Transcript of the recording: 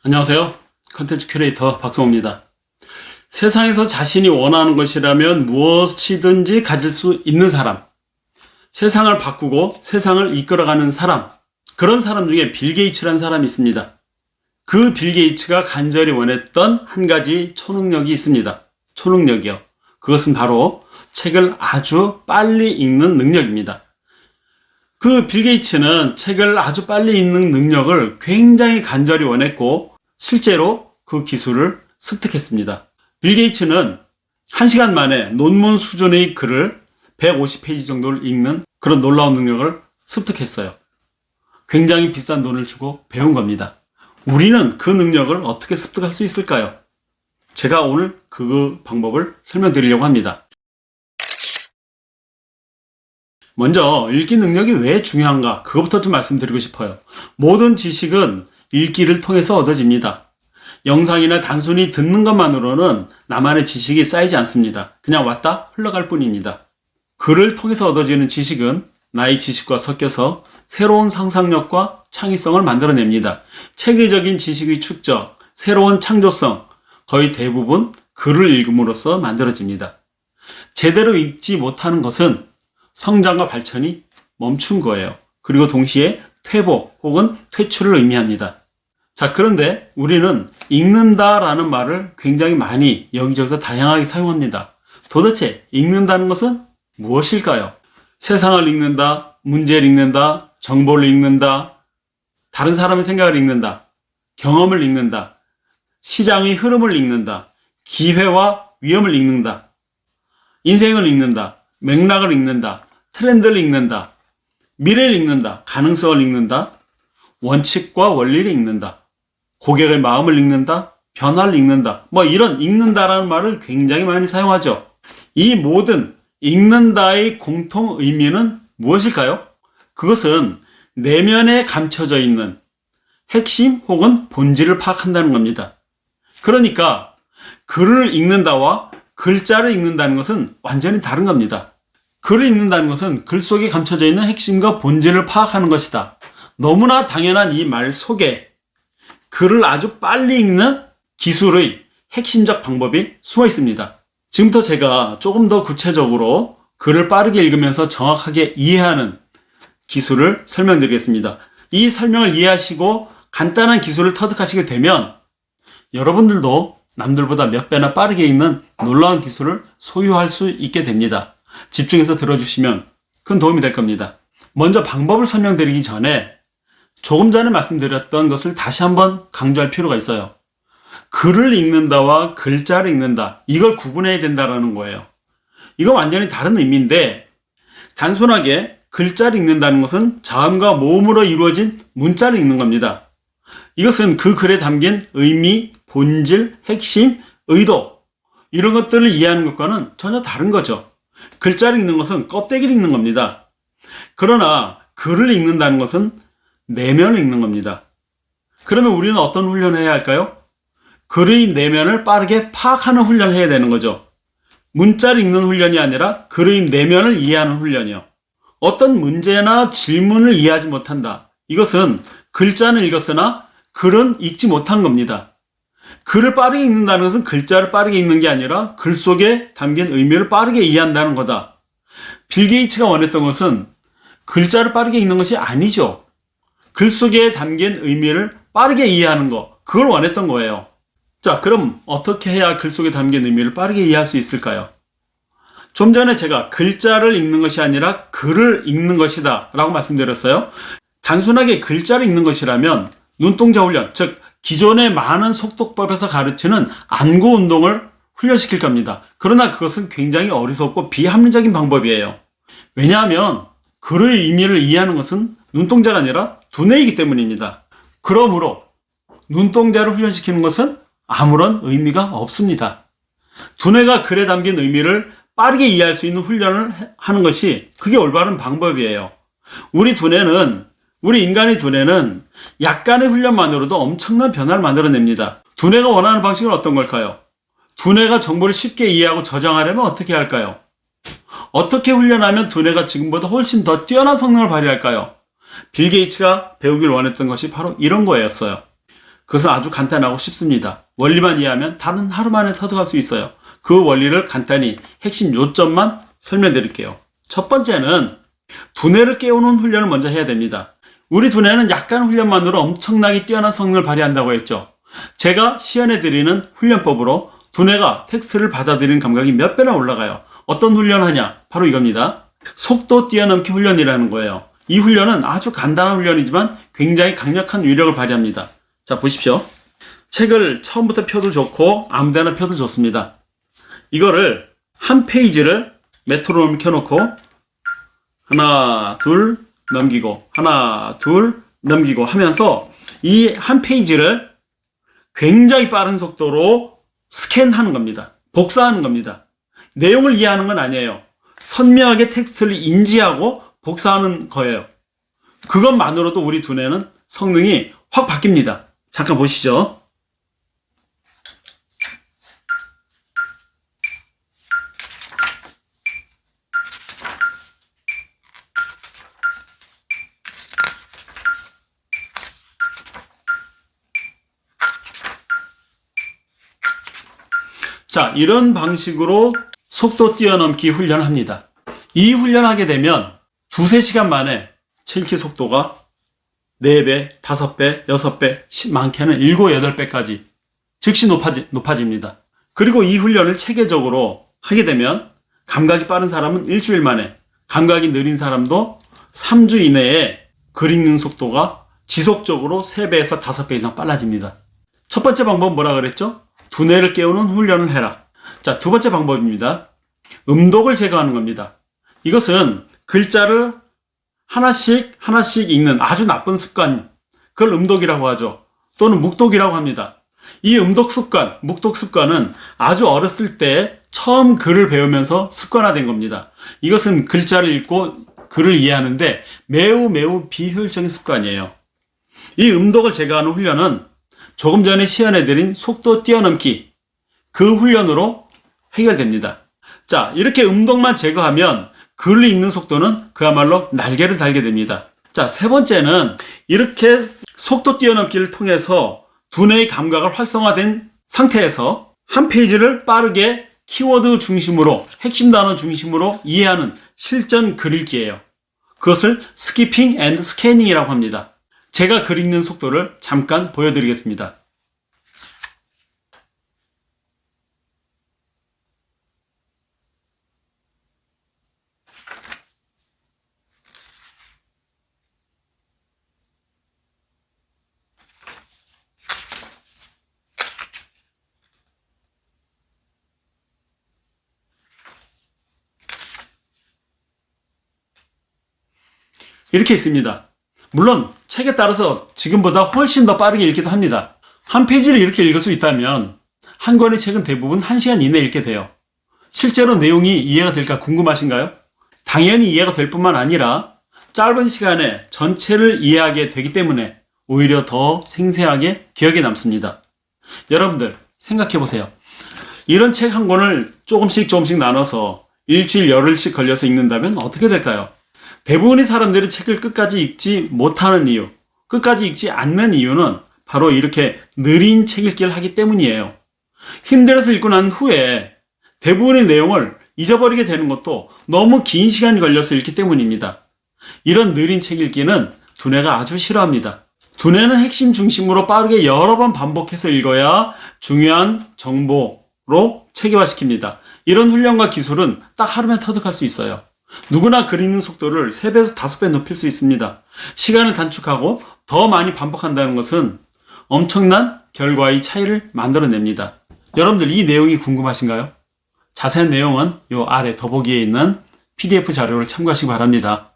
안녕하세요. 컨텐츠 큐레이터 박성호입니다. 세상에서 자신이 원하는 것이라면 무엇이든지 가질 수 있는 사람, 세상을 바꾸고 세상을 이끌어가는 사람, 그런 사람 중에 빌 게이츠라는 사람이 있습니다. 그 빌 게이츠가 간절히 원했던 한 가지 초능력이 있습니다. 초능력이요. 그것은 바로 책을 아주 빨리 읽는 능력입니다. 그 빌 게이츠는 책을 아주 빨리 읽는 능력을 굉장히 간절히 원했고 실제로 그 기술을 습득했습니다. 빌 게이츠는 1시간 만에 논문 수준의 글을 150페이지 정도를 읽는 그런 놀라운 능력을 습득했어요. 굉장히 비싼 돈을 주고 배운 겁니다. 우리는 그 능력을 어떻게 습득할 수 있을까요? 제가 오늘 그 방법을 설명드리려고 합니다. 먼저 읽기 능력이 왜 중요한가? 그것부터 좀 말씀드리고 싶어요. 모든 지식은 읽기를 통해서 얻어집니다. 영상이나 단순히 듣는 것만으로는 나만의 지식이 쌓이지 않습니다. 그냥 왔다 흘러갈 뿐입니다. 글을 통해서 얻어지는 지식은 나의 지식과 섞여서 새로운 상상력과 창의성을 만들어냅니다. 체계적인 지식의 축적, 새로운 창조성, 거의 대부분 글을 읽음으로써 만들어집니다. 제대로 읽지 못하는 것은 성장과 발전이 멈춘 거예요. 그리고 동시에 퇴보 혹은 퇴출을 의미합니다. 자, 그런데 우리는 읽는다라는 말을 굉장히 많이 여기저기서 다양하게 사용합니다. 도대체 읽는다는 것은 무엇일까요? 세상을 읽는다, 문제를 읽는다, 정보를 읽는다, 다른 사람의 생각을 읽는다, 경험을 읽는다, 시장의 흐름을 읽는다, 기회와 위험을 읽는다, 인생을 읽는다, 맥락을 읽는다, 트렌드를 읽는다, 미래를 읽는다, 가능성을 읽는다, 원칙과 원리를 읽는다, 고객의 마음을 읽는다, 변화를 읽는다, 이런 읽는다라는 말을 굉장히 많이 사용하죠. 이 모든 읽는다의 공통 의미는 무엇일까요? 그것은 내면에 감춰져 있는 핵심 혹은 본질을 파악한다는 겁니다. 그러니까 글을 읽는다와 글자를 읽는다는 것은 완전히 다른 겁니다. 글을 읽는다는 것은 글 속에 감춰져 있는 핵심과 본질을 파악하는 것이다. 너무나 당연한 이 말 속에 글을 아주 빨리 읽는 기술의 핵심적 방법이 숨어 있습니다. 지금부터 제가 조금 더 구체적으로 글을 빠르게 읽으면서 정확하게 이해하는 기술을 설명드리겠습니다. 이 설명을 이해하시고 간단한 기술을 터득하시게 되면 여러분들도 남들보다 몇 배나 빠르게 읽는 놀라운 기술을 소유할 수 있게 됩니다. 집중해서 들어주시면 큰 도움이 될 겁니다. 먼저 방법을 설명드리기 전에 조금 전에 말씀드렸던 것을 다시 한번 강조할 필요가 있어요. 글을 읽는다와 글자를 읽는다, 이걸 구분해야 된다는 거예요. 이거 완전히 다른 의미인데 단순하게 글자를 읽는다는 것은 자음과 모음으로 이루어진 문자를 읽는 겁니다. 이것은 그 글에 담긴 의미, 본질, 핵심, 의도 이런 것들을 이해하는 것과는 전혀 다른 거죠. 글자를 읽는 것은 껍데기를 읽는 겁니다. 그러나 글을 읽는다는 것은 내면을 읽는 겁니다. 그러면 우리는 어떤 훈련을 해야 할까요? 글의 내면을 빠르게 파악하는 훈련을 해야 되는 거죠. 문자를 읽는 훈련이 아니라 글의 내면을 이해하는 훈련이요. 어떤 문제나 질문을 이해하지 못한다. 이것은 글자는 읽었으나 글은 읽지 못한 겁니다. 글을 빠르게 읽는다는 것은 글자를 빠르게 읽는 게 아니라 글 속에 담긴 의미를 빠르게 이해한다는 거다. 빌 게이츠가 원했던 것은 글자를 빠르게 읽는 것이 아니죠. 글 속에 담긴 의미를 빠르게 이해하는 거, 그걸 원했던 거예요. 자, 그럼 어떻게 해야 글 속에 담긴 의미를 빠르게 이해할 수 있을까요? 좀 전에 제가 글자를 읽는 것이 아니라 글을 읽는 것이다 라고 말씀드렸어요. 단순하게 글자를 읽는 것이라면 눈동자 훈련, 즉 기존의 많은 속독법에서 가르치는 안구 운동을 훈련시킬 겁니다. 그러나 그것은 굉장히 어리석고 비합리적인 방법이에요. 왜냐하면 글의 의미를 이해하는 것은 눈동자가 아니라 두뇌이기 때문입니다. 그러므로 눈동자를 훈련시키는 것은 아무런 의미가 없습니다. 두뇌가 글에 담긴 의미를 빠르게 이해할 수 있는 훈련을 하는 것이 그게 올바른 방법이에요. 우리 인간의 두뇌는 약간의 훈련만으로도 엄청난 변화를 만들어냅니다. 두뇌가 원하는 방식은 어떤 걸까요? 두뇌가 정보를 쉽게 이해하고 저장하려면 어떻게 할까요? 어떻게 훈련하면 두뇌가 지금보다 훨씬 더 뛰어난 성능을 발휘할까요? 빌 게이츠가 배우길 원했던 것이 바로 이런 거였어요. 그것은 아주 간단하고 쉽습니다. 원리만 이해하면 다른 하루 만에 터득할 수 있어요. 그 원리를 간단히 핵심 요점만 설명드릴게요. 첫 번째는 두뇌를 깨우는 훈련을 먼저 해야 됩니다. 우리 두뇌는 약간 훈련만으로 엄청나게 뛰어난 성능을 발휘한다고 했죠. 제가 시연해드리는 훈련법으로 두뇌가 텍스트를 받아들이는 감각이 몇 배나 올라가요. 어떤 훈련하냐? 바로 이겁니다. 속도 뛰어넘기 훈련이라는 거예요. 이 훈련은 아주 간단한 훈련이지만 굉장히 강력한 위력을 발휘합니다. 자, 보십시오. 책을 처음부터 펴도 좋고 아무데나 펴도 좋습니다. 이거를 한 페이지를 메트로놈 켜놓고 하나 둘 넘기고 하나 둘 넘기고 하면서 이 한 페이지를 굉장히 빠른 속도로 스캔하는 겁니다. 복사하는 겁니다. 내용을 이해하는 건 아니에요. 선명하게 텍스트를 인지하고 복사하는 거예요. 그것만으로도 우리 두뇌는 성능이 확 바뀝니다. 잠깐 보시죠. 자, 이런 방식으로 속도 뛰어넘기 훈련을 합니다. 이 훈련을 하게 되면 두세 시간 만에 책 읽기 속도가 4배, 5배, 6배, 많게는 7, 8배까지 즉시 높아집니다. 그리고 이 훈련을 체계적으로 하게 되면 감각이 빠른 사람은 일주일 만에, 감각이 느린 사람도 3주 이내에 글 읽는 속도가 지속적으로 3배에서 5배 이상 빨라집니다. 첫 번째 방법은 뭐라 그랬죠? 두뇌를 깨우는 훈련을 해라. 자, 두 번째 방법입니다. 음독을 제거하는 겁니다. 이것은 글자를 하나씩 읽는 아주 나쁜 습관, 그걸 음독이라고 하죠. 또는 묵독이라고 합니다. 이 음독 습관, 묵독 습관은 아주 어렸을 때 처음 글을 배우면서 습관화된 겁니다. 이것은 글자를 읽고 글을 이해하는데 매우 비효율적인 습관이에요. 이 음독을 제거하는 훈련은 조금 전에 시연해드린 속도 뛰어넘기, 그 훈련으로 해결됩니다. 자, 이렇게 음독만 제거하면 글을 읽는 속도는 그야말로 날개를 달게 됩니다. 자, 세 번째는 이렇게 속도 뛰어넘기를 통해서 두뇌의 감각을 활성화된 상태에서 한 페이지를 빠르게 키워드 중심으로, 핵심 단어 중심으로 이해하는 실전 글 읽기예요. 그것을 스키핑 앤드 스캐닝이라고 합니다. 제가 글 읽는 속도를 잠깐 보여드리겠습니다. 이렇게 있습니다. 물론 책에 따라서 지금보다 훨씬 더 빠르게 읽기도 합니다. 한 페이지를 이렇게 읽을 수 있다면 한 권의 책은 대부분 1시간 이내에 읽게 돼요. 실제로 내용이 이해가 될까 궁금하신가요? 당연히 이해가 될 뿐만 아니라 짧은 시간에 전체를 이해하게 되기 때문에 오히려 더 생생하게 기억에 남습니다. 여러분들 생각해 보세요. 이런 책 한 권을 조금씩 나눠서 일주일 열흘씩 걸려서 읽는다면 어떻게 될까요? 대부분의 사람들이 책을 끝까지 읽지 못하는 이유, 끝까지 읽지 않는 이유는 바로 이렇게 느린 책 읽기를 하기 때문이에요. 힘들어서 읽고 난 후에 대부분의 내용을 잊어버리게 되는 것도 너무 긴 시간이 걸려서 읽기 때문입니다. 이런 느린 책 읽기는 두뇌가 아주 싫어합니다. 두뇌는 핵심 중심으로 빠르게 여러 번 반복해서 읽어야 중요한 정보로 체계화시킵니다. 이런 훈련과 기술은 딱 하루면 터득할 수 있어요. 누구나 글 읽는 속도를 3배에서 5배 높일 수 있습니다. 시간을 단축하고 더 많이 반복한다는 것은 엄청난 결과의 차이를 만들어냅니다. 여러분들 이 내용이 궁금하신가요? 자세한 내용은 요 아래 더보기에 있는 PDF 자료를 참고하시기 바랍니다.